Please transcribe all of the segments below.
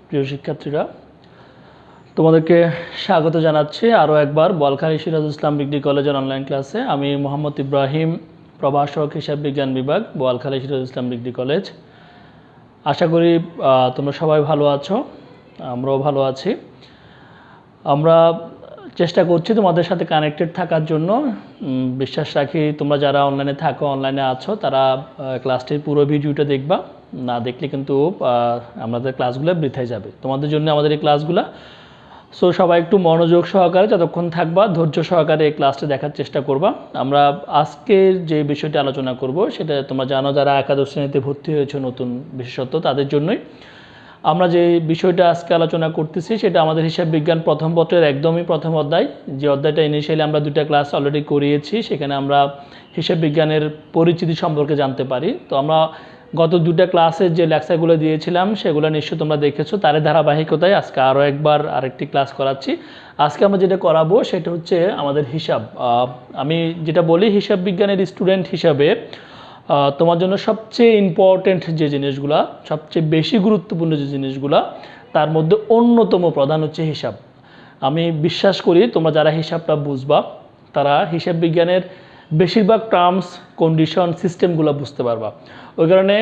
প্রিয় শিক্ষার্থীরা, তোমাদেরকে স্বাগত জানাচ্ছি আরও একবার বোয়ালখালী সিরাজুল ইসলাম ডিগ্রি কলেজের অনলাইন ক্লাসে। আমি মোহাম্মদ ইব্রাহিম, প্রভাষক হিসাব বিজ্ঞান বিভাগ, বোয়ালখালী সিরাজুল ইসলাম ডিগ্রি কলেজ। আশা করি তোমরা সবাই ভালো আছো, আমরাও ভালো আছি। আমরা চেষ্টা করছি তোমাদের সাথে কানেক্টেড থাকার জন্য। বিশ্বাস রাখি তোমরা যারা অনলাইনে থাকো, অনলাইনে আছো, তারা ক্লাসটির পুরো ভিডিওটা দেখবা। না দেখলে কিন্তু আমাদের ক্লাসগুলো বৃথায় যাবে। তোমাদের জন্য আমাদের এই ক্লাসগুলো। সো সবাই একটু মনোযোগ সহকারে যতক্ষণ থাকবা, ধৈর্য সহকারে এই ক্লাসটা দেখার চেষ্টা করবা। আমরা আজকের যে বিষয়টি আলোচনা করব সেটা তোমরা জানো, যারা একাদশ শ্রেণীতে ভর্তি হয়েছে নতুন, বিশেষত তাদের জন্যই। আমরা যে বিষয়টা আজকে আলোচনা করতেছি সেটা আমাদের হিসাব বিজ্ঞান প্রথম পত্রের একদমই প্রথম অধ্যায়। যে অধ্যায়টা ইনিশিয়ালি আমরা দুটা ক্লাস অলরেডি করিয়েছি, সেখানে আমরা হিসাব বিজ্ঞানের পরিচিতি সম্পর্কে জানতে পারি। তো আমরা গত দুটা ক্লাসের যে লেকচারগুলো দিয়েছিলাম সেগুলো নিশ্চয়ই তোমরা দেখেছো। তারই ধারাবাহিকতায় আজকে আরও একবার আরেকটি ক্লাস করাচ্ছি। আজকে আমরা যেটা করাবো সেটা হচ্ছে আমাদের হিসাব। আমি যেটা বলি, হিসাব বিজ্ঞানের স্টুডেন্ট হিসাবে তোমার জন্য সবচেয়ে ইম্পর্টেন্ট যে জিনিসগুলা, সবচেয়ে বেশি গুরুত্বপূর্ণ যে জিনিসগুলা, তার মধ্যে অন্যতম প্রধান হচ্ছে হিসাব। আমি বিশ্বাস করি তোমরা যারা হিসাবটা বুঝবা তারা হিসাব বিজ্ঞানের বেশিরভাগ টার্মস, কন্ডিশন, সিস্টেমগুলো বুঝতে পারবা। ওই কারণে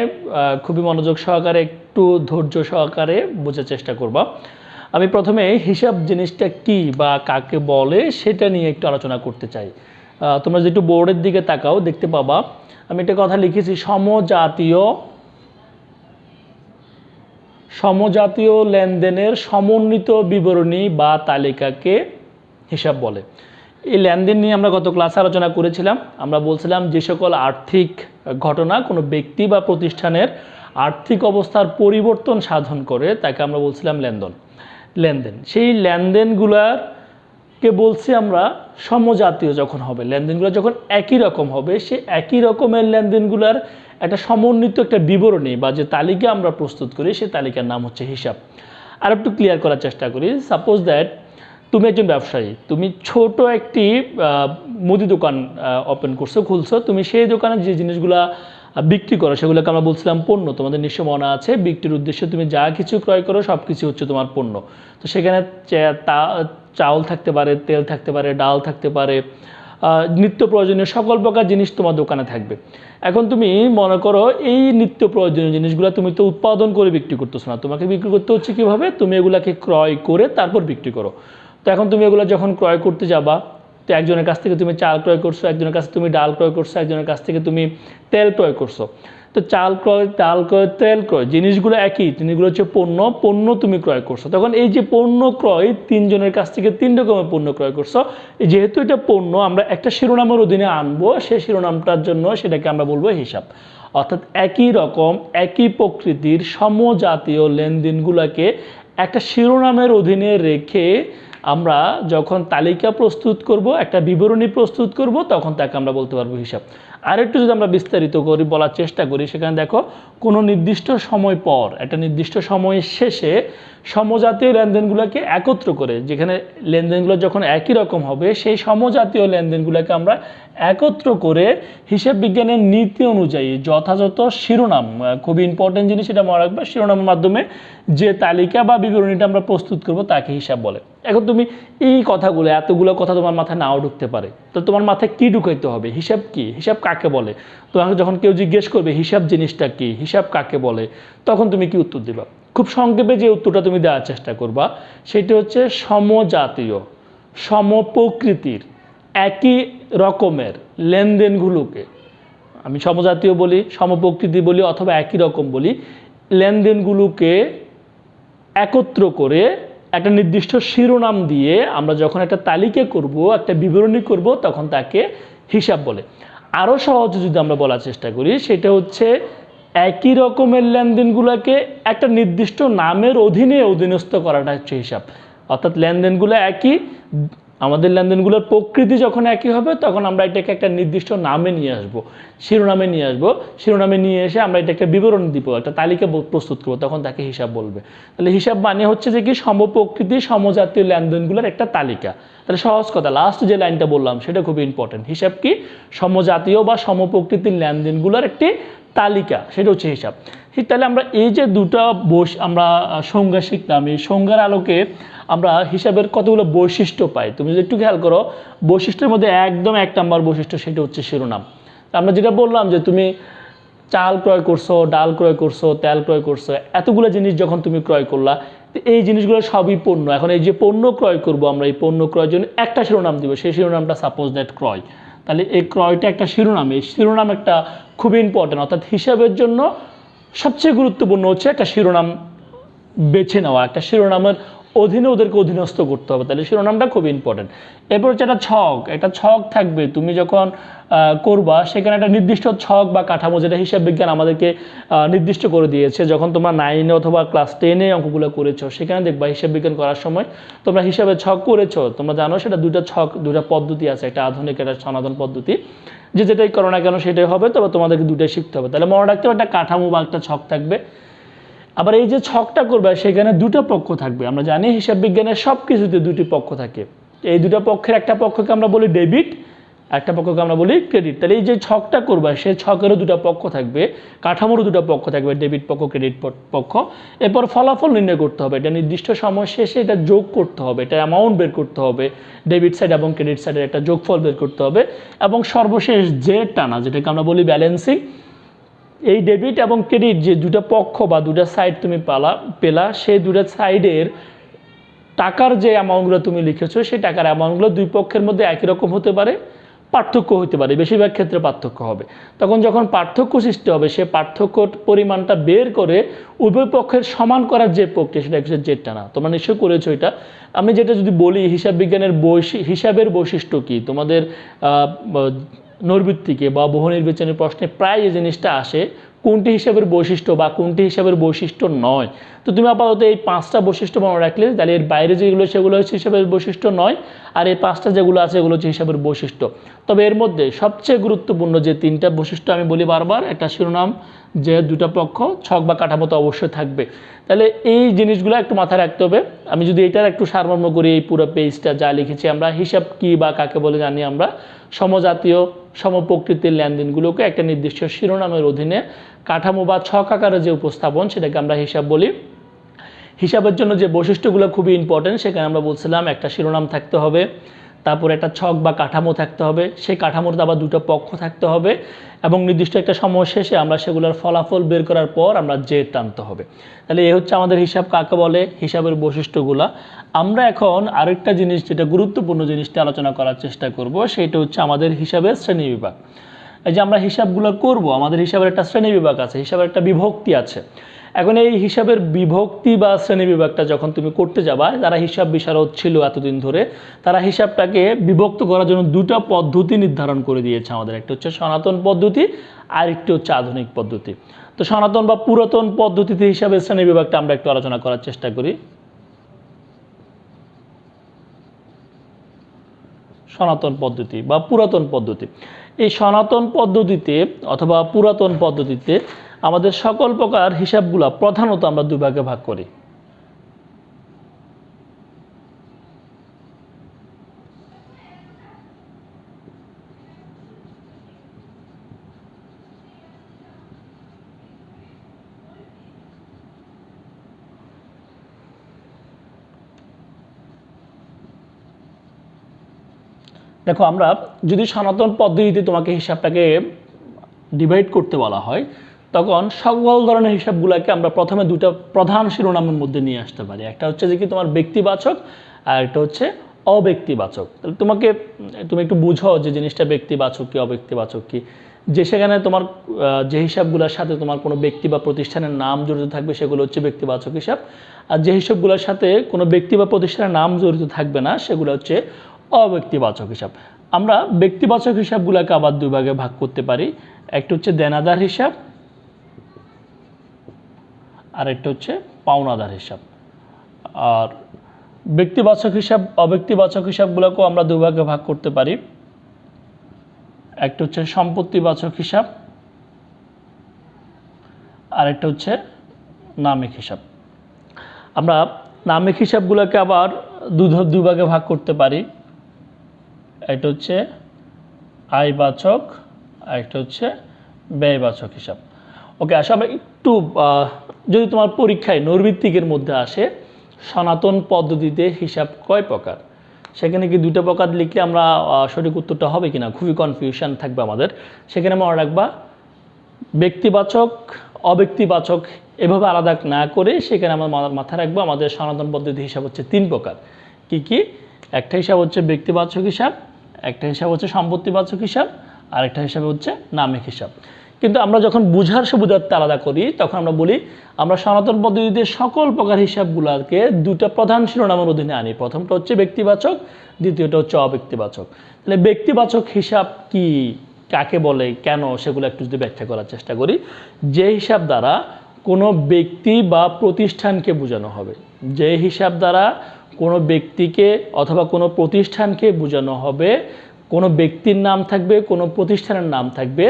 খুবই মনোযোগ সহকারে, একটু ধৈর্য সহকারে বোঝার চেষ্টা করবা। আমি প্রথমে হিসাব জিনিসটা কি বা কাকে বলে সেটা নিয়ে একটু আলোচনা করতে চাই। তোমরা যদি একটু বোর্ডের দিকে তাকাও, দেখতে পাবা আমি একটা কথা লিখেছি, সমজাতীয় লেনদেনের সমন্বিত বিবরণী বা তালিকাকে হিসাব বলে। এই লেনদেন নিয়ে আমরা গত ক্লাসে আলোচনা করেছিলাম। আমরা বলছিলাম যে সকল আর্থিক ঘটনা কোনো ব্যক্তি বা প্রতিষ্ঠানের আর্থিক অবস্থার পরিবর্তন সাধন করে তাকে আমরা বলছিলাম লেনদেন। সেই লেনদেনগুলোকে বলছি আমরা সমজাতীয় যখন হবে, লেনদেনগুলো যখন একই রকম হবে, সে একই রকমের লেনদেনগুলোর একটা সমন্বিত একটা বিবরণী বা যে তালিকা আমরা প্রস্তুত করি, সেই তালিকার নাম হচ্ছে হিসাব। আর একটু ক্লিয়ার করার চেষ্টা করি। সাপোজ দ্যাট তুমি একজন ব্যবসায়ী, তুমি ছোট একটি মুদি দোকান খুলছো। তুমি সেই দোকানে যে জিনিসগুলা বিক্রি করো সেগুলোকে আমরা বলছিলাম পণ্য। তোমাদের নিশ্চয় মনে আছে, বিক্রির উদ্দেশ্যে তুমি যা কিছু ক্রয় করো সব কিছু হচ্ছে তোমার পণ্য। তো সেখানে চাউল থাকতে পারে, তেল থাকতে পারে, ডাল থাকতে পারে, নিত্য প্রয়োজনীয় সকল প্রকার জিনিস তোমার দোকানে থাকবে। এখন তুমি মনে করো এই নিত্য প্রয়োজনীয় জিনিসগুলো তুমি তো উৎপাদন করে বিক্রি করতেছো না, তোমাকে বিক্রি করতে হচ্ছে কীভাবে? তুমি এগুলাকে ক্রয় করে তারপর বিক্রি করো। তো এখন তুমি এগুলো যখন ক্রয় করতে যাবা, তো একজনের কাছ থেকে তুমি চাল ক্রয় করছো, একজনের কাছ থেকে তুমি ডাল ক্রয় করছো, একজনের কাছ থেকে তুমি তেল ক্রয় করছো। তো চাল ক্রয়, ডাল ক্রয়, তেল ক্রয়, জিনিসগুলো একই, জিনিসগুলো হচ্ছে পণ্য তুমি ক্রয় করছো। তখন এই যে পণ্য ক্রয়, তিনজনের কাছ থেকে তিন রকমের পণ্য ক্রয় করছো। যেহেতু এটা পণ্য, আমরা একটা শিরোনামের অধীনে আনবো, সেই শিরোনামটার জন্য সেটাকে আমরা বলবো হিসাব। অর্থাৎ একই রকম, একই প্রকৃতির সমজাতীয় লেনদেনগুলোকে একটা শিরোনামের অধীনে রেখে আমরা যখন তালিকা প্রস্তুত করব, একটা বিবরণী প্রস্তুত করব, তখন তাকে আমরা বলতে পারবো হিসাব। আর একটু যদি আমরা বিস্তারিত করি, বলার চেষ্টা করি, সেখানে দেখো কোনো নির্দিষ্ট সময় পর, একটা নির্দিষ্ট সময়ের শেষে সমজাতীয় লেনদেনগুলোকে একত্র করে, যেখানে লেনদেনগুলো যখন একই রকম হবে, সেই সমজাতীয় লেনদেনগুলোকে আমরা একত্র করে হিসাব বিজ্ঞানের নীতি অনুযায়ী যথাযথ শিরোনাম, খুবই ইম্পর্টেন্ট জিনিস এটা মনে রাখবে, শিরোনামের মাধ্যমে যে তালিকা বা বিবরণীটা আমরা প্রস্তুত করব তাকে হিসাব বলে। এখন তুমি এই কথাগুলো, এতগুলো কথা তোমার মাথায় নাও ঢুকতে পারে, তো তোমার মাথায় কী ঢুকাইতে হবে? হিসাব কি, হিসাব কাকে বলে? তোমাকে যখন কেউ জিজ্ঞেস করবে হিসাব জিনিসটা কি, হিসাব কাকে বলে, তখন তুমি কি উত্তর দিবা? খুব সংক্ষেপে যে উত্তরটা তুমি দেওয়ার চেষ্টা করবা সেটি হচ্ছে সমজাতীয়, সমপ্রকৃতির, একই রকমের লেনদেনগুলোকে, আমি সমজাতীয় বলি, সমপ্রকৃতি বলি, অথবা একই রকম বলি, লেনদেনগুলোকে একত্র করে একটা নির্দিষ্ট শিরোনাম দিয়ে আমরা যখন একটা তালিকা করব, একটা বিবরণী করব, তখন তাকে হিসাব বলে। আরও সহজে যদি আমরা বলার চেষ্টা করি, সেটা হচ্ছে একই রকমের লেনদেনগুলোকে একটা নির্দিষ্ট নামের অধীনস্থ করাটা হচ্ছে হিসাব। অর্থাৎ লেনদেনগুলো একই, আমাদের লেনদেনগুলোর প্রকৃতি যখন একই হবে তখন আমরা এটাকে একটা নির্দিষ্ট নামে নিয়ে আসবো, শিরোনামে নিয়ে আসবো। শিরোনামে নিয়ে এসে আমরা এটাকে বিবরণ দিব, একটা তালিকা প্রস্তুত করবো, তখন তাকে হিসাব বলবে। তাহলে হিসাব মানে হচ্ছে যে কি সমপ্রকৃতি সমজাতীয় লেনদেনগুলোর একটা তালিকা। তাহলে সহজ কথা, লাস্ট যে লাইনটা বললাম সেটা খুবই ইম্পর্টেন্ট। হিসাব কি? সমজাতীয় বা সমপ্রকৃতির লেনদেনগুলোর একটি তালিকা, সেটা হচ্ছে হিসাব। তাহলে আমরা এই যে দুটো আমরা সংজ্ঞা শিখলাম, এই সংজ্ঞার আলোকে আমরা হিসাবের কতগুলো বৈশিষ্ট্য পাই। তুমি যদি একটু খেয়াল করো, বৈশিষ্ট্যের মধ্যে একদম 1 নম্বর বৈশিষ্ট্য সেটা হচ্ছে শিরোনাম। আমরা যেটা বললাম যে তুমি চাল ক্রয় করছো, ডাল ক্রয় করছো, তেল ক্রয় করছো, এতগুলো জিনিস যখন তুমি ক্রয় করলা, এই জিনিসগুলো সবই পণ্য। এখন এই যে পণ্য ক্রয় করব আমরা, এই পণ্য ক্রয়ের জন্য একটা শিরোনাম দিব, সেই শিরোনামটা সাপোজ দ্যাট ক্রয়। তাহলে এই ক্রয়টা একটা শিরোনাম, এই শিরোনাম একটা খুবই ইম্পর্টেন্ট। অর্থাৎ হিসাবের জন্য সবচেয়ে গুরুত্বপূর্ণ হচ্ছে একটা শিরোনাম বেছে নেওয়া, একটা শিরোনামের অধীনে ওদেরকে অধীনস্থ করতে হবে। তাহলে শিরোনামটা খুব ইম্পর্টেন্ট। এরপর হচ্ছে একটা ছক থাকবে। তুমি যখন করবা সেখানে একটা নির্দিষ্ট ছক বা কাঠামো, যেটা হিসাব বিজ্ঞান আমাদেরকে নির্দিষ্ট করে দিয়েছে। যখন তোমরা 9 অথবা ক্লাস 10 অঙ্কগুলো করেছো, সেখানে দেখবা হিসাব বিজ্ঞান করার সময় তোমরা হিসাবের ছক করেছো। তোমরা জানো সেটা দুটা পদ্ধতি আছে, একটা আধুনিক, একটা সনাতন পদ্ধতি। যেটাই করো না কেন সেটাই হবে, তবে তোমাদেরকে দুটাই শিখতে হবে। তাহলে মনে রাখতে হবে একটা কাঠামো বা একটা ছক থাকবে। আবার এই যে ছকটা করবে সেখানে দুটো পক্ষ থাকবে। আমরা জানি হিসাব বিজ্ঞানের সব কিছুতে দুটি পক্ষ থাকে। এই দুটো পক্ষের একটা পক্ষকে আমরা বলি ডেবিট, একটা পক্ষকে আমরা বলি ক্রেডিট। তাহলে এই যে ছকটা করবে সেই ছকেরও দুটো পক্ষ থাকবে, কাঠামোরও দুটো পক্ষ থাকবে, ডেবিট পক্ষ, ক্রেডিট পক্ষ। এরপর ফলাফল নির্ণয় করতে হবে, এটা নির্দিষ্ট সময় শেষে এটা যোগ করতে হবে, এটা অ্যামাউন্ট বের করতে হবে, ডেবিট সাইড এবং ক্রেডিট সাইডের একটা যোগফল বের করতে হবে। এবং সর্বশেষ যে টানা, যেটাকে আমরা বলি ব্যালেন্সিং, এই ডেবিট এবং ক্রেডিট যে দুটো পক্ষ বা দুটো সাইড তুমি পেলা, সেই দুটো সাইডের টাকার যে অ্যামাউন্টগুলো তুমি লিখেছো, সেই টাকার অ্যামাউন্টগুলো দুই পক্ষের মধ্যে একই রকম হতে পারে, পার্থক্য হতে পারে, বেশিরভাগ ক্ষেত্রে পার্থক্য হবে। তখন যখন পার্থক্য সৃষ্টি হবে, সে পার্থক্য পরিমাণটা বের করে উভয় পক্ষের সমান করার যে প্রক্রিয়া, সেটা হচ্ছে জেড টানা। তোমরা নিশ্চয়ই করেছো এটা। আমি যেটা যদি বলি হিসাব বিজ্ঞানের হিসাবের বৈশিষ্ট্য কি, তোমাদের নৈর্বৃত্তিকে বা বহু নির্বাচনের প্রশ্নে প্রায় এই জিনিসটা আসে, কোনটি হিসাবের বৈশিষ্ট্য বা কোনটি হিসাবের বৈশিষ্ট্য নয়। তো তুমি আপাতত এই 5টা বৈশিষ্ট্য মনে রাখলে, তাহলে এর বাইরে যেগুলো সেগুলো হচ্ছে হিসাবের বৈশিষ্ট্য নয়, আর এই 5টা যেগুলো আছে এগুলো হচ্ছে হিসাবের বৈশিষ্ট্য। তবে এর মধ্যে সবচেয়ে গুরুত্বপূর্ণ যে 3টা বৈশিষ্ট্য আমি বলি বারবার, একটা শিরোনাম, যে দুটো পক্ষ, ছক বা কাঠামো তো অবশ্যই থাকবে। তাহলে এই জিনিসগুলো একটু মাথায় রাখতে হবে। আমি যদি এটার একটু সারমর্ম করি, এই পুরো পেজটা যা লিখেছি, আমরা হিসাব কি বা কাকে বলে জানি, আমরা সমজাতীয় সমপ্রকৃতির লেনদেনগুলোকে একটা নির্দিষ্ট শিরোনামের অধীনে কাঠামো বা ছক আকারে যে উপস্থাপন, সেটাকে আমরা হিসাব বলি। হিসাবের জন্য যে বৈশিষ্ট্যগুলো খুবই ইম্পর্টেন্ট, সেখানে আমরা বলছিলাম একটা শিরোনাম থাকতে হবে, তারপরে একটা ছক বা কাঠামো থাকতে হবে, সেই কাঠামোর আবার দুটো পক্ষ থাকতে হবে, এবং নির্দিষ্ট একটা সময় শেষে আমরা সেগুলোর ফলাফল বের করার পর আমরা জেড টানতে হবে। তাহলে এই হচ্ছে আমাদের হিসাব কাকে বলে, হিসাবের বৈশিষ্ট্যগুলো। আমরা এখন আরেকটা জিনিস, যেটা গুরুত্বপূর্ণ জিনিসটা আলোচনা করার চেষ্টা করব, সেটা হচ্ছে আমাদের হিসাবের শ্রেণীবিভাগ। এই যে আমরা হিসাবগুলো করব, আমাদের হিসাবের একটা শ্রেণীবিভাগ আছে, হিসাবের একটা বিভক্তি আছে। এখন এই হিসাবের বিভক্তি বা শ্রেণীবিভাগটা যখন তুমি করতে যাবা, যারা হিসাব বিশারদ ছিল এতদিন ধরে, তারা হিসাবটাকে বিভক্ত করার জন্য দুটো পদ্ধতি নির্ধারণ করে দিয়েছে আমাদের। একটা হচ্ছে সনাতন পদ্ধতি, আর একটি হচ্ছে আধুনিক পদ্ধতি। তো সনাতন বা পুরাতন পদ্ধতিতে হিসাবের শ্রেণীবিভাগটা আমরা একটু আলোচনা করার চেষ্টা করি। সনাতন পদ্ধতি বা পুরাতন পদ্ধতি, এই সনাতন পদ্ধতিতে অথবা পুরাতন পদ্ধতিতে আমাদের সকল প্রকার হিসাবগুলো প্রধানত আমরা দুই ভাগে ভাগ করি। দেখো, আমরা যদি সনাতন পদ্ধতিতে তোমাকে হিসাবটাকে ডিভাইড করতে বলা হয়, তখন সকল ধরনের হিসাবগুলোকে আমরা প্রথমে দুটো প্রধান শিরোনামের মধ্যে নিয়ে আসতে পারি। একটা হচ্ছে যে কি তোমার ব্যক্তিবাচক, আর একটা হচ্ছে অব্যক্তিবাচক। তাহলে তুমি একটু বুঝো যে জিনিসটা ব্যক্তিবাচক কি অব্যক্তিবাচক কি। যে সেখানে তোমার যে হিসাবগুলোর সাথে তোমার কোনো ব্যক্তি বা প্রতিষ্ঠানের নাম জড়িত থাকবে সেগুলো হচ্ছে ব্যক্তিবাচক হিসাব, আর যে হিসাবগুলোর সাথে কোনো ব্যক্তি বা প্রতিষ্ঠানের নাম জড়িত থাকবে না সেগুলো হচ্ছে অব্যক্তিবাচক হিসাব। আমরা ব্যক্তিবাচক হিসাবগুলোকে আবার দুই ভাগে ভাগ করতে পারি। একটা হচ্ছে দেনাদার হিসাব, আর একটা হচ্ছে পাওনাদার হিসাব। আর ব্যক্তিবাচক হিসাব অব্যক্তিবাচক হিসাবগুলোকেও আমরা দুই ভাগে ভাগ করতে পারি। একটা হচ্ছে সম্পত্তিবাচক হিসাব, আর একটা হচ্ছে নামিক হিসাব। আমরা নামিক হিসাবগুলোকে আবার দুই ভাগে ভাগ করতে পারি। একটা হচ্ছে আয়বাচক, আর একটা হচ্ছে ব্যয়বাচক হিসাব। ওকে, আসলে আমরা একটু যদি তোমার পরীক্ষায় নৈর্ভিত্তিকের মধ্যে আসে সনাতন পদ্ধতিতে হিসাব কয় প্রকার, সেখানে কি দুটো প্রকার লিখলে আমরা সঠিক উত্তরটা হবে কিনা খুবই কনফিউশন থাকবে আমাদের। সেখানে মনে রাখবা ব্যক্তিবাচক অব্যক্তিবাচক এভাবে আলাদা না করে সেখানে আমরা মাথায় রাখবো আমাদের সনাতন পদ্ধতি হিসাব হচ্ছে 3 প্রকার। কি কি? একটা হিসাব হচ্ছে ব্যক্তিবাচক হিসাব, একটা হিসাব হচ্ছে সম্পত্তিবাচক হিসাব, আর একটা হিসাব হচ্ছে নামিক হিসাব। কিন্তু আমরা যখন বুঝার সুবিধার্থে আলাদা করি তখন আমরা বলি আমরা সনাতন পদ্ধতিতে সকল প্রকার হিসাবগুলোকে দুটো প্রধান শিরোনামের অধীনে আনি। প্রথমটা হচ্ছে ব্যক্তিবাচক, দ্বিতীয়টা হচ্ছে অব্যক্তিবাচক। তাহলে ব্যক্তিবাচক হিসাব কি, কাকে বলে, কেন, সেগুলো একটু যদি ব্যাখ্যা করার চেষ্টা করি। যে হিসাব দ্বারা কোনো ব্যক্তি বা প্রতিষ্ঠানকে বোঝানো হবে, যে হিসাব দ্বারা কোনো ব্যক্তিকে অথবা কোনো প্রতিষ্ঠানকে বোঝানো হবে, কোনো ব্যক্তির নাম থাকবে, কোনো প্রতিষ্ঠানের নাম থাকবে,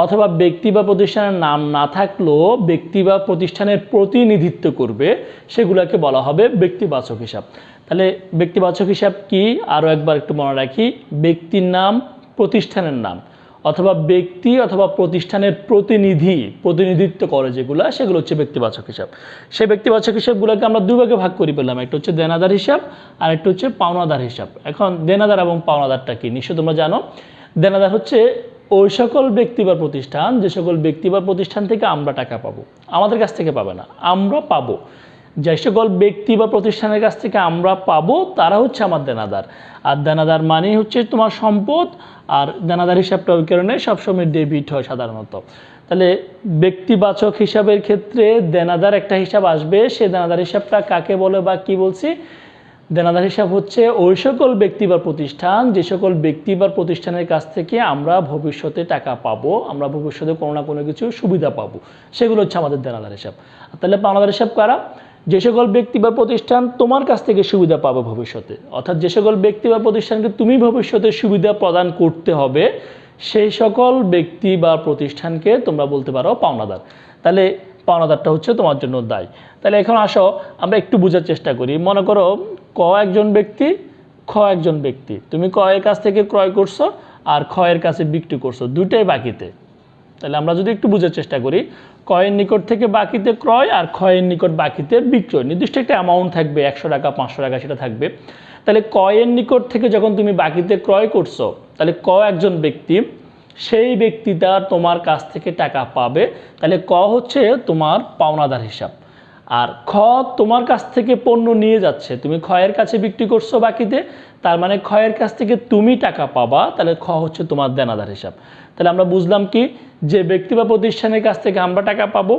অথবা ব্যক্তি বা প্রতিষ্ঠানের নাম না থাকলেও ব্যক্তি বা প্রতিষ্ঠানের প্রতিনিধিত্ব করবে, সেগুলোকে বলা হবে ব্যক্তিবাচক হিসাব। তাহলে ব্যক্তিবাচক হিসাব কি আরও একবার একটু মনে রাখি, ব্যক্তির নাম, প্রতিষ্ঠানের নাম, অথবা ব্যক্তি অথবা প্রতিষ্ঠানের প্রতিনিধিত্ব করে যেগুলো, সেগুলো হচ্ছে ব্যক্তিবাচক হিসাব। সেই ব্যক্তিবাচক হিসাবগুলোকে আমরা দুই ভাগে ভাগ করে পেলাম, একটা হচ্ছে দেনাদার হিসাব আর একটা হচ্ছে পাওনাদার হিসাব। এখন দেনাদার এবং পাওনাদারটা কি নিশ্চয় তোমরা জানো। দেনাদার হচ্ছে ওই সকল ব্যক্তি বা প্রতিষ্ঠান, যে সকল ব্যক্তি বা প্রতিষ্ঠান থেকে আমরা টাকা পাবো, আমাদের কাছ থেকে পাবে না, আমরা পাবো। যে সকল ব্যক্তি বা প্রতিষ্ঠানের কাছ থেকে আমরা পাবো তারা হচ্ছে আমার দেনাদার। আর দেনাদার মানেই হচ্ছে তোমার সম্পদ, আর দেনাদার হিসাবটা ওই কারণে সবসময় ডেবিট হয় সাধারণত। তাহলে ব্যক্তিবাচক হিসাবের ক্ষেত্রে দেনাদার একটা হিসাব আসবে, সে দেনাদার হিসাবটা কাকে বলে বা কি বলছি? দেনাদার হিসাব হচ্ছে ওই সকল ব্যক্তি বা প্রতিষ্ঠান, যে সকল ব্যক্তি বা প্রতিষ্ঠানের কাছ থেকে আমরা ভবিষ্যতে টাকা পাবো, আমরা ভবিষ্যতে কোনো না কোনো কিছু সুবিধা পাবো, সেগুলো হচ্ছে আমাদের দেনাদার হিসাব। তাহলে পাওনাদার হিসাব কারা? যে সকল ব্যক্তি বা প্রতিষ্ঠান তোমার কাছ থেকে সুবিধা পাবে ভবিষ্যতে, অর্থাৎ যে সকল ব্যক্তি বা প্রতিষ্ঠানকে তুমি ভবিষ্যতে সুবিধা প্রদান করতে হবে, সেই সকল ব্যক্তি বা প্রতিষ্ঠানকে তোমরা বলতে পারো পাওনাদার। তাহলে পাওনাদারটা হচ্ছে তোমার জন্য দায়। তাহলে এখন আসো আমরা একটু বোঝার চেষ্টা করি। মনে করো ক একজন ব্যক্তি, খ একজন ব্যক্তি, তুমি ক এর কাছ থেকে ক্রয় করছো আর খ এর কাছে বিক্রি করছো, দুইটাই বাকিতে। তাহলে আমরা যদি একটু বোঝার চেষ্টা করি, কয়ের নিকট থেকে বাকিতে ক্রয় আর ক্ষয়ের নিকট বাকিতে বিক্রয়, নির্দিষ্ট একটা অ্যামাউন্ট থাকবে, 100 টাকা 500 টাকা সেটা থাকবে। তাহলে কয়ের নিকট থেকে যখন তুমি বাকিতে ক্রয় করছো, তাহলে ক একজন ব্যক্তি, সেই ব্যক্তিটা তোমার কাছ থেকে টাকা পাবে। তাহলে ক হচ্ছে তোমার পাওনাদার হিসাব। আর খ তোমার কাছ থেকে পণ্য নিয়ে যাচ্ছে, তুমি ক্ষয়ের কাছে বিক্রি করছো বাকিতে, তার মানে ক্ষয়ের কাছ থেকে তুমি টাকা পাবা, তাহলে খ হচ্ছে তোমার দেনাদার হিসাব। তাহলে আমরা বুঝলাম কি, যে ব্যক্তি বা প্রতিষ্ঠানের কাছ থেকে আমরা টাকা পাবো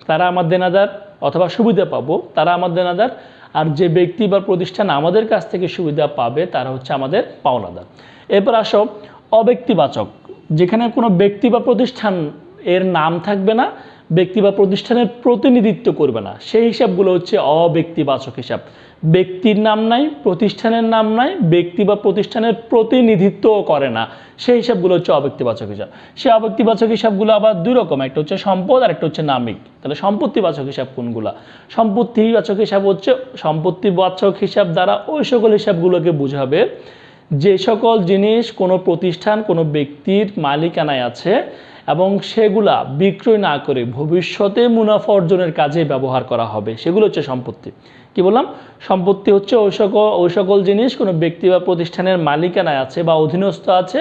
তারা আমার দেনাদার, অথবা সুবিধা পাবো তারা আমার দেনাদার। আর যে ব্যক্তি বা প্রতিষ্ঠান আমাদের কাছ থেকে সুবিধা পাবে তারা হচ্ছে আমাদের পাওনাদার। এরপর আসো অব্যক্তিবাচক, যেখানে কোনো ব্যক্তি বা প্রতিষ্ঠান এর নাম থাকবে না, ব্যক্তি বা প্রতিষ্ঠানের প্রতিনিধিত্ব করবে না, সেই হিসাবগুলো হচ্ছে অব্যক্তিবাচক হিসাব। ব্যক্তির নাম নাই, প্রতিষ্ঠানের নাম নাই, ব্যক্তি বা প্রতিষ্ঠানের প্রতিনিধিত্বও করে না, সেই হিসাবগুলো হচ্ছে অব্যক্তিবাচক হিসাব। সেই অব্যক্তিবাচক হিসাবগুলো আবার দুই রকম, একটা হচ্ছে সম্পদ আর একটা হচ্ছে নামিক। তাহলে সম্পত্তিবাচক হিসাব কোনগুলা? সম্পত্তিবাচক হিসাব হচ্ছে, সম্পত্তিবাচক হিসাব দ্বারা ওই সকল হিসাবগুলোকে বোঝাবে যে সকল জিনিস কোনো প্রতিষ্ঠান কোনো ব্যক্তির মালিকানায় আছে এবং সেগুলা বিক্রয় না করে ভবিষ্যতে মুনাফা অর্জনের কাজে ব্যবহার করা হবে, সেগুলো হচ্ছে সম্পত্তি। কি বললাম? সম্পত্তি হচ্ছে ওই সকল জিনিস কোনো ব্যক্তি বা প্রতিষ্ঠানের মালিকানায় আছে বা অধীনস্থ আছে,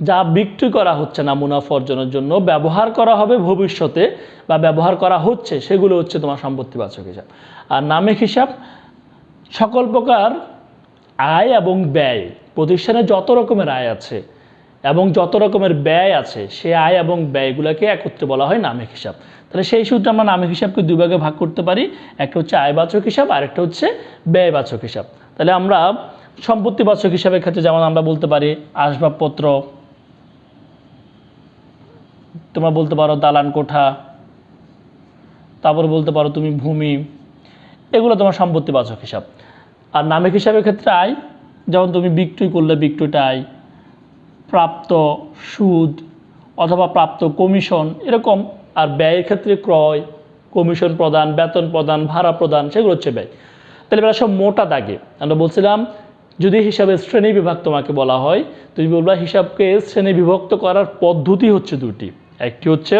যা বিক্রি করা হচ্ছে না মুনাফা অর্জনের জন্য, ব্যবহার করা হবে ভবিষ্যতে বা ব্যবহার করা হচ্ছে, সেগুলো হচ্ছে তোমার সম্পত্তিবাচক হিসাব। আর নামিক হিসাব সকল প্রকার আয় এবং ব্যয়, প্রতিষ্ঠানে যত রকমের আয় আছে এবং যত রকমের ব্যয় আছে, সে আয় এবং ব্যয়গুলোকে একত্রে বলা হয় নামিক হিসাব। তাহলে সেই সূত্রে আমরা নামিক হিসাবকে দুই ভাগে ভাগ করতে পারি, একটা হচ্ছে আয়বাচক হিসাব আর একটা হচ্ছে ব্যয়বাচক হিসাব। তাহলে আমরা সম্পত্তিবাচক হিসাবের ক্ষেত্রে যেমন আমরা বলতে পারি আসবাবপত্র, তোমরা বলতে পারো দালান কোঠা, তারপর বলতে পারো তুমি ভূমি, এগুলো তোমার সম্পত্তিবাচক হিসাব। আর নামিক হিসাবের ক্ষেত্রে আয়, যেমন তুমি বিক্রয় করলে বিক্রয়টা আয়, প্রাপ্ত সুদ অথবা প্রাপ্ত কমিশন এরকম। আর ব্যয়ের ক্ষেত্রে ক্রয়, কমিশন প্রদান, বেতন প্রদান, ভাড়া প্রদান, সেগুলো হচ্ছে ব্যয়। তাহলে এবার সব মোটা দাগে আমরা বলছিলাম যদি হিসাবের শ্রেণী বিভাগ তোমাকে বলা হয়, তুমি বলবা হিসাবকে শ্রেণী বিভক্ত করার পদ্ধতি হচ্ছে দুটি, একটি হচ্ছে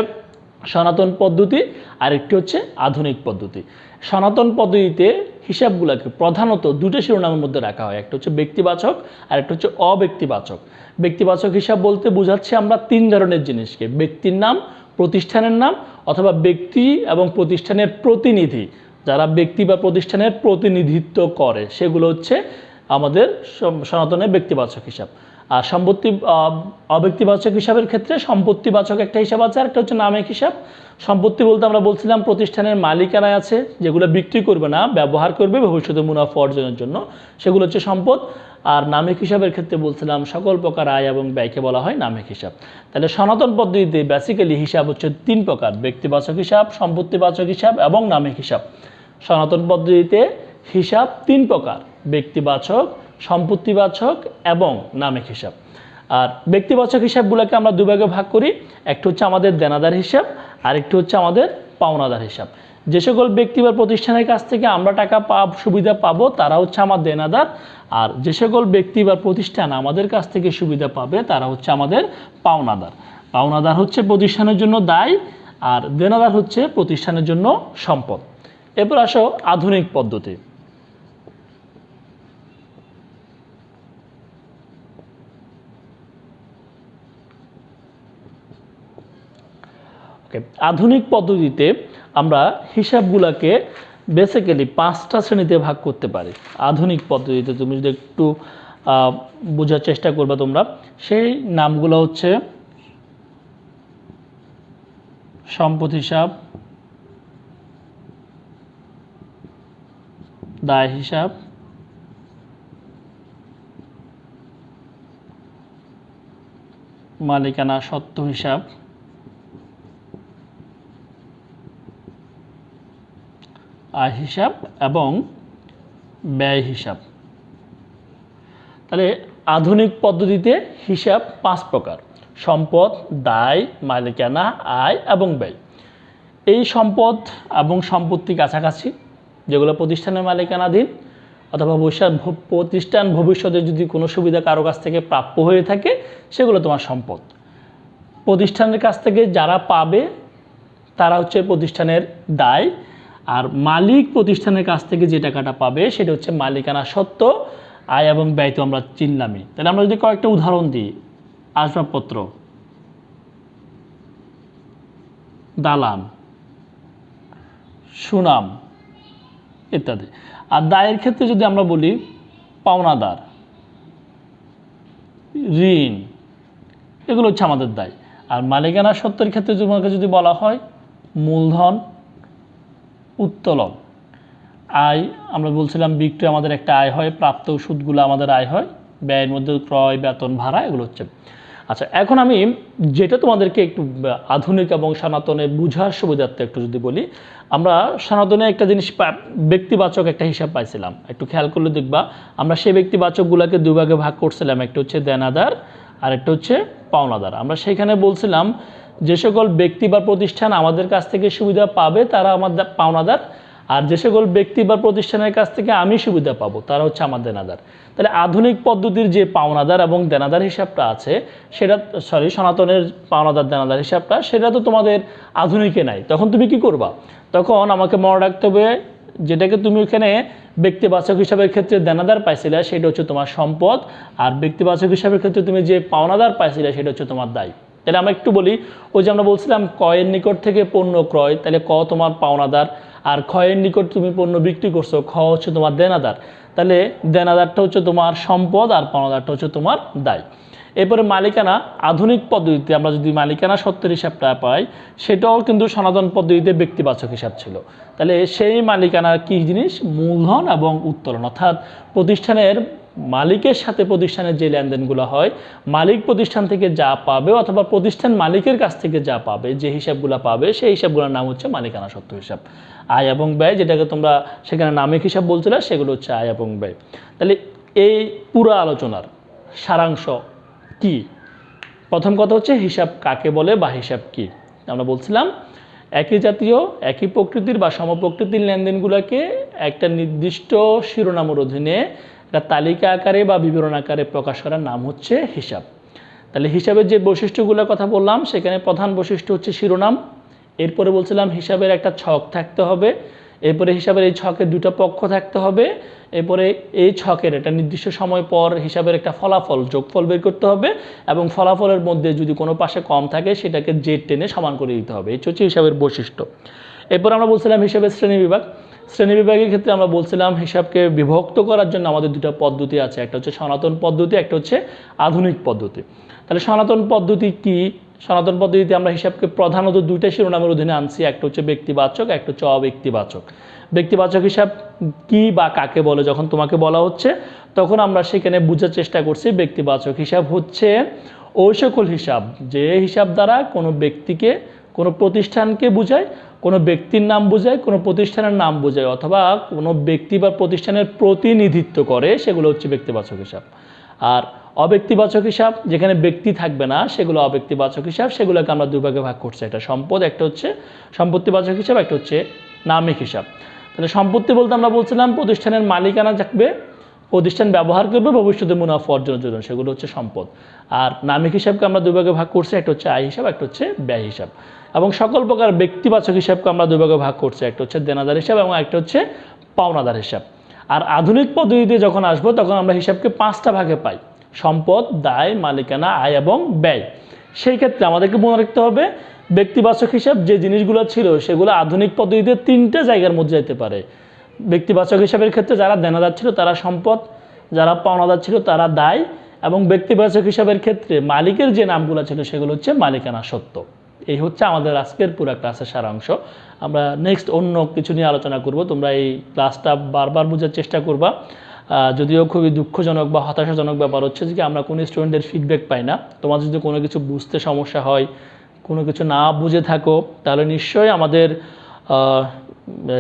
সনাতন পদ্ধতি আর একটি হচ্ছে আধুনিক পদ্ধতি। সনাতন পদ্ধতিতে হিসাবগুলোকে প্রধানত দুটো শিরোনামের মধ্যে রাখা হয়, একটা হচ্ছে ব্যক্তিবাচক আর একটা হচ্ছে অব্যক্তিবাচক। ব্যক্তিবাচক হিসাব বলতে বোঝাচ্ছে আমরা তিন ধরনের জিনিসকে, ব্যক্তির নাম, প্রতিষ্ঠানের নাম, অথবা ব্যক্তি এবং প্রতিষ্ঠানের প্রতিনিধি, যারা ব্যক্তি বা প্রতিষ্ঠানের প্রতিনিধিত্ব করে সেগুলো হচ্ছে আমাদের সনাতনের ব্যক্তিবাচক হিসাব। আর অব্যক্তিবাচক হিসাবের ক্ষেত্রে সম্পত্তিবাচক একটা হিসাব আছে, আর একটা হচ্ছে নামিক হিসাব। সম্পত্তি বলতে আমরা বলছিলাম প্রতিষ্ঠানের মালিকানায় আছে, যেগুলো বিক্রি করবে না, ব্যবহার করবে ভবিষ্যতে মুনাফা অর্জনের জন্য, সেগুলো হচ্ছে সম্পদ। আর নামিক হিসাবের ক্ষেত্রে বলছিলাম সকল প্রকার আয় এবং ব্যয়কে বলা হয় নামিক হিসাব। তাহলে সনাতন পদ্ধতিতে বেসিক্যালি হিসাব হচ্ছে তিন প্রকার, ব্যক্তিবাচক হিসাব, সম্পত্তিবাচক হিসাব এবং নামিক হিসাব। সনাতন পদ্ধতিতে হিসাব তিন প্রকার, ব্যক্তিবাচক, সম্পত্তিবাচক এবং নামিক হিসাব। আর ব্যক্তিবাচক হিসাবগুলোকে আমরা দুভাগে ভাগ করি, একটা হচ্ছে আমাদের দেনাদার হিসাব আর একটি হচ্ছে আমাদের পাওনাদার হিসাব। যে সকল ব্যক্তি বা প্রতিষ্ঠানের কাছ থেকে আমরা টাকা সুবিধা পাবো তারা হচ্ছে আমার দেনাদার, আর যে সকল ব্যক্তি বা প্রতিষ্ঠান আমাদের কাছ থেকে সুবিধা পাবে তারা হচ্ছে আমাদের পাওনাদার। পাওনাদার হচ্ছে প্রতিষ্ঠানের জন্য দায় আর দেনাদার হচ্ছে প্রতিষ্ঠানের জন্য সম্পদ। এরপর আসো আধুনিক পদ্ধতি। আধুনিক পদ্ধতিতে আমরা হিসাবগুলোকে বেসিক্যালি পাঁচটা শ্রেণীতে ভাগ করতে পারি। আধুনিক পদ্ধতিতে তুমি যদি একটু বোঝার চেষ্টা করবে তোমরা, সেই নামগুলো হচ্ছে সম্পদ হিসাব, দায় হিসাব, মালিকানা সত্ত্ব হিসাব, আয় হিসাব এবং ব্যয় হিসাব। তাহলে আধুনিক পদ্ধতিতে হিসাব পাঁচ প্রকার: সম্পদ, দায়, মালিকানা, আয় এবং ব্যয়। এই সম্পদ এবং সম্পত্তি কাছাকাছি, যেগুলো প্রতিষ্ঠানের মালিকানাধীন অথবা প্রতিষ্ঠান ভবিষ্যতে যদি কোনো সুবিধা কারো কাছ থেকে প্রাপ্য হয়ে থাকে সেগুলো তোমার সম্পদ। প্রতিষ্ঠানের কাছ থেকে যারা পাবে তারা হচ্ছে প্রতিষ্ঠানের দায়, আর মালিক প্রতিষ্ঠানের কাছ থেকে যে টাকাটা পাবে সেটা হচ্ছে মালিকানা সত্ত্ব। আয় এবং ব্যয় তো আমরা চিনলামই। তাহলে আমরা যদি কয়েকটা উদাহরণ দিই, আসবাবপত্র, দালান, সুনাম ইত্যাদি। আর দায়ের ক্ষেত্রে যদি আমরা বলি পাওনাদার, ঋণ, এগুলো হচ্ছে আমাদের দায়। আর মালিকানা সত্ত্বের ক্ষেত্রে তোমাকে যদি বলা হয় মূলধন, উত্তোলন। আয় আমরা বলছিলাম বিক্রয় আমাদের একটা আয় হয়, প্রাপ্ত সুদগুলো আমাদের আয় হয়, ব্যয়ের মধ্যে ক্রয়, বেতন, ভাড়া এগুলো হচ্ছে। আচ্ছা, এখন আমি যেটা তোমাদেরকে একটু আধুনিক এবং সনাতনে বুঝার সুবিধার্থে একটু যদি বলি, আমরা সনাতনে একটা জিনিস ব্যক্তিবাচক একটা হিসাব পাইছিলাম, একটু খেয়াল করলে দেখবা আমরা সেই ব্যক্তিবাচকগুলোকে দুভাগে ভাগ করছিলাম, একটা হচ্ছে দেনাদার আর একটা হচ্ছে পাওনাদার। আমরা সেখানে বলছিলাম যে সকল ব্যক্তি বা প্রতিষ্ঠান আমাদের কাছ থেকে সুবিধা পাবে তারা আমাদের পাওনাদার, আর যে সকল ব্যক্তি বা প্রতিষ্ঠানের কাছ থেকে আমি সুবিধা পাবো তারা হচ্ছে আমার দেনাদার। তাহলে আধুনিক পদ্ধতির যে পাওনাদার এবং দেনাদার হিসাবটা আছে সেটা, সনাতনের পাওনাদার দেনাদার হিসাবটা, সেটা তো তোমাদের আধুনিকে নাই। তখন তুমি কি করবা? তখন আমাকে মনে রাখতে হবে যেটাকে তুমি ওখানে ব্যক্তিবাচক হিসাবের ক্ষেত্রে দেনাদার পাইছিলে সেটা হচ্ছে তোমার সম্পদ, আর ব্যক্তিবাচক হিসাবের ক্ষেত্রে তুমি যে পাওনাদার পাইছিলে সেটা হচ্ছে তোমার দায়। তাহলে আমরা একটু বলি, ওই যে আমরা বলছিলাম ক্রয়ের নিকট থেকে পণ্য ক্রয়, তাহলে ক তোমার পাওনাদার, আর ক্ষয়ের নিকট তুমি পণ্য বিক্রি করছো, খ হচ্ছে তোমার দেনাদার। তাহলে দেনাদারটা হচ্ছে তোমার সম্পদ আর পাওনাদারটা হচ্ছে তোমার দায়। এরপরে মালিকানা। আধুনিক পদ্ধতিতে আমরা যদি মালিকানা সত্ত্বের হিসাবটা পাই সেটাও কিন্তু সনাতন পদ্ধতিতে ব্যক্তিবাচক হিসাব ছিল। তাহলে সেই মালিকানার কী জিনিস? মূলধন এবং উত্তোলন, অর্থাৎ প্রতিষ্ঠানের মালিকের সাথে প্রতিষ্ঠানের যে লেনদেনগুলো হয়, মালিক প্রতিষ্ঠান থেকে যা পাবে অথবা প্রতিষ্ঠান মালিকের কাছ থেকে যা পাবে, যে হিসাবগুলো পাবে সেই হিসাবগুলোর নাম হচ্ছে মালিকানা সত্ত্ব হিসাব। আয় এবং ব্যয়, যেটাকে তোমরা সেখানে নামিক হিসাব বলছিলে, সেগুলো হচ্ছে আয় এবং ব্যয়। তাহলে এই পুরো আলোচনার সারাংশ কি? প্রথম কথা হচ্ছে হিসাব কাকে বলে বা হিসাব কি। আমরা বলছিলাম একই জাতীয় একই প্রকৃতির বা সমপ্রকৃতির লেনদেনগুলোকে একটা নির্দিষ্ট শিরোনামের অধীনে একটা তালিকা আকারে বা বিবরণ আকারে প্রকাশ করার নাম হচ্ছে হিসাব। তাহলে হিসাবের যে বৈশিষ্ট্যগুলোর কথা বললাম, সেখানে প্রধান বৈশিষ্ট্য হচ্ছে শিরোনাম। এরপরে বলছিলাম হিসাবের একটা ছক থাকতে হবে, এরপরে হিসাবের এই ছকের দুটো পক্ষ থাকতে হবে, এরপরে এই ছকের একটা নির্দিষ্ট সময় পর হিসাবের একটা ফলাফল যোগফল বের করতে হবে, এবং ফলাফলের মধ্যে যদি কোনো পাশে কম থাকে সেটাকে জেড টেনে সমান করে দিতে হবে। এই হচ্ছে হিসাবের বৈশিষ্ট্য। এরপর আমরা বলছিলাম হিসাবের শ্রেণীবিভাগ। শ্রেণীবিভাগের ক্ষেত্রে আমরা বলছিলাম হিসাবকে বিভক্ত করার জন্য আমাদের দুটো পদ্ধতি আছে, একটা হচ্ছে সনাতন পদ্ধতি, একটা হচ্ছে আধুনিক পদ্ধতি। তাহলে সনাতন পদ্ধতি কি? সনাতন পদ্ধতিতে আমরা হিসাবকে প্রধানত দুইটা শিরোনামের অধীনে আনছি, একটা হচ্ছে ব্যক্তিবাচক, একটা হচ্ছে অব্যক্তিবাচক। ব্যক্তিবাচক হিসাব কি বা কাকে বলে যখন তোমাকে বলা হচ্ছে, তখন আমরা সেখানে বোঝার চেষ্টা করছি ব্যক্তিবাচক হিসাব হচ্ছে ওই সকল হিসাব যে হিসাব দ্বারা কোনো ব্যক্তিকে, কোনো প্রতিষ্ঠানকে বোঝায়, কোনো ব্যক্তির নাম বোঝায়, কোনো প্রতিষ্ঠানের নাম বোঝায়, অথবা কোনো ব্যক্তি বা প্রতিষ্ঠানের প্রতিনিধিত্ব করে, সেগুলো হচ্ছে ব্যক্তিবাচক হিসাব। আর অব্যক্তিবাচক হিসাব যেখানে ব্যক্তি থাকবে না, সেগুলো অব্যক্তিবাচক হিসাব। সেগুলোকে আমরা দুই ভাগে ভাগ করছি, একটা সম্পদ, একটা হচ্ছে সম্পত্তিবাচক হিসাব, একটা হচ্ছে নামিক হিসাব। তাহলে সম্পত্তি বলতে আমরা বলছিলাম প্রতিষ্ঠানের মালিকানা থাকবে, প্রতিষ্ঠান ব্যবহার করবে ভবিষ্যতে মুনাফা অর্জনের জন্য, সেগুলো হচ্ছে সম্পদ। আর নামিক হিসাবকে আমরা দুই ভাগে ভাগ করছি, একটা হচ্ছে আয় হিসাব, একটা হচ্ছে ব্যয় হিসাব। এবং সকল প্রকার ব্যক্তিবাচক হিসাবকে আমরা দুই ভাগে ভাগ করছি, একটা হচ্ছে দেনাদার হিসাব এবং একটা হচ্ছে পাওনাদার হিসাব। আর আধুনিক পদ্ধতিতে যখন আসবো তখন আমরা হিসাবকে 5টা ভাগে পাই: সম্পদ, দায়, মালিকানা, আয় এবং ব্যয়। সেই ক্ষেত্রে আমাদেরকে মনে রাখতে হবে ব্যক্তিবাচক হিসাব যে জিনিসগুলো ছিল সেগুলো আধুনিক পদ্ধতিতে 3টে জায়গার মধ্যে যেতে পারে। ব্যক্তিবাচক হিসাবের ক্ষেত্রে যারা দেনাদার ছিল তারা সম্পদ, যারা পাওনাদার ছিল তারা দায়, এবং ব্যক্তিবাচক হিসাবের ক্ষেত্রে মালিকের যে নামগুলো ছিল সেগুলো হচ্ছে মালিকানা সত্ত্ব। এই হচ্ছে আমাদের আজকের পুরো ক্লাসের সারাংশ। আমরা নেক্সট অন্য কিছু নিয়ে আলোচনা করব। তোমরা এই ক্লাসটা বারবার বোঝার চেষ্টা করবা। যদিও খুবই দুঃখজনক বা হতাশাজনক ব্যাপার হচ্ছে যে আমরা কোনো স্টুডেন্টের ফিডব্যাক পাই না। তোমাদের যদি কোনো কিছু বুঝতে সমস্যা হয়, কোনো কিছু না বুঝে থাকো, তাহলে নিশ্চয়ই আমাদের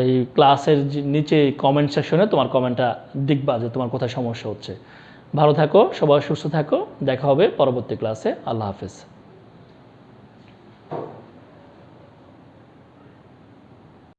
এই ক্লাসের নিচে কমেন্ট সেকশনে তোমার কমেন্টটা দেখবা যে তোমার কোথায় সমস্যা হচ্ছে। ভালো থাকো, সবাই সুস্থ থাকো, দেখা হবে পরবর্তী ক্লাসে। আল্লাহ হাফেজ।